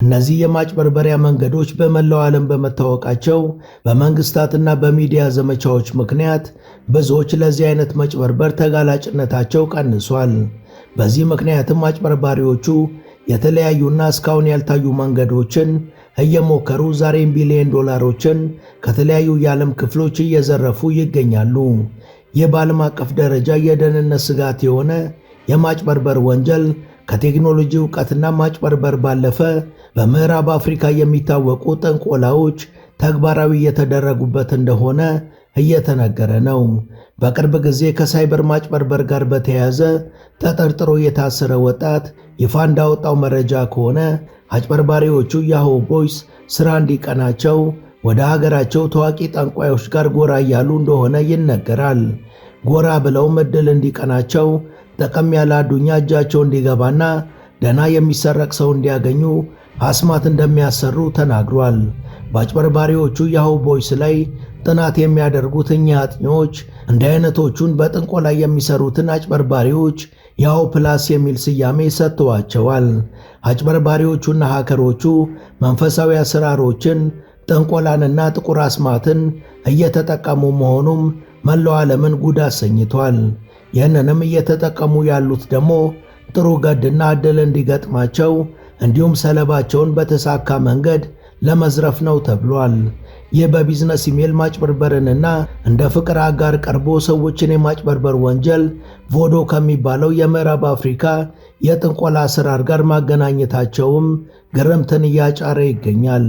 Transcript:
እነዚህ የማጭበርበሪያ መንገዶች በመላው ዓለም በመታወቃቸው በመንግስታትና በሚዲያ ዘመቻዎች ምክንያት ብዙዎች ለዚህ አይነት መጭበርበር ተጋላጭነታቸው ቀንሷል። በዚህ ምክንያትም አጭበርባሪዎቹ የተለያዩና እስካሁን ያልታዩ መንገዶችን እየሞከሩ ዛሬም ቢሊዮን ዶላሮችን ከተለያዩ የዓለም ክፍሎች እየዘረፉ ይገኛሉ። ይህ በዓለም አቀፍ ደረጃ የደህንነት ስጋት የሆነ የማጭበርበር ወንጀል ከቴክኖሎጂ ዕውቀትና ማጭበርበር ባለፈ በምዕራብ አፍሪካ የሚታወቁ ጥንቆላዎች ተግባራዊ እየተደረጉበት እንደሆነ እየተነገረ ነው። በቅርብ ጊዜ ከሳይበር ማጭበርበር ጋር በተያያዘ ተጠርጥሮ የታሰረ ወጣት ይፋ እንዳወጣው መረጃ ከሆነ አጭበርባሪዎቹ ያሆ ቦይስ ስራ እንዲቀናቸው ወደ ሀገራቸው ታዋቂ ጠንቋዮች ጋር ጎራ እያሉ እንደሆነ ይነገራል። ጎራ ብለውም ዕድል እንዲቀናቸው ጠቀም ያለ አዱኛ እጃቸው እንዲገባና ደና የሚሰረቅ ሰው እንዲያገኙ አስማት እንደሚያሰሩ ተናግሯል። በአጭበርባሪዎቹ ያሆ ቦይስ ላይ ጥናት የሚያደርጉት እኛ አጥኚዎች እንዲህ አይነቶቹን በጥንቆላ የሚሰሩትን አጭበርባሪዎች ያሆ ፕላስ የሚል ስያሜ ሰጥተዋቸዋል። አጭበርባሪዎቹና ሃከሮቹ መንፈሳዊ አሰራሮችን፣ ጥንቆላንና ጥቁር አስማትን እየተጠቀሙ መሆኑም መላው ዓለምን ጉድ አሰኝቷል። ይህንንም እየተጠቀሙ ያሉት ደግሞ ጥሩ ገድና ዕድል እንዲገጥማቸው እንዲሁም ሰለባቸውን በተሳካ መንገድ ለመዝረፍ ነው ተብሏል። ይህ በቢዝነስ ኢሜል ማጭበርበርንና እንደ ፍቅር አጋር ቀርቦ ሰዎችን የማጭበርበር ወንጀል ቮዶ ከሚባለው የምዕራብ አፍሪካ የጥንቆላ አሰራር ጋር ማገናኘታቸውም ግርምትን እያጫረ ይገኛል።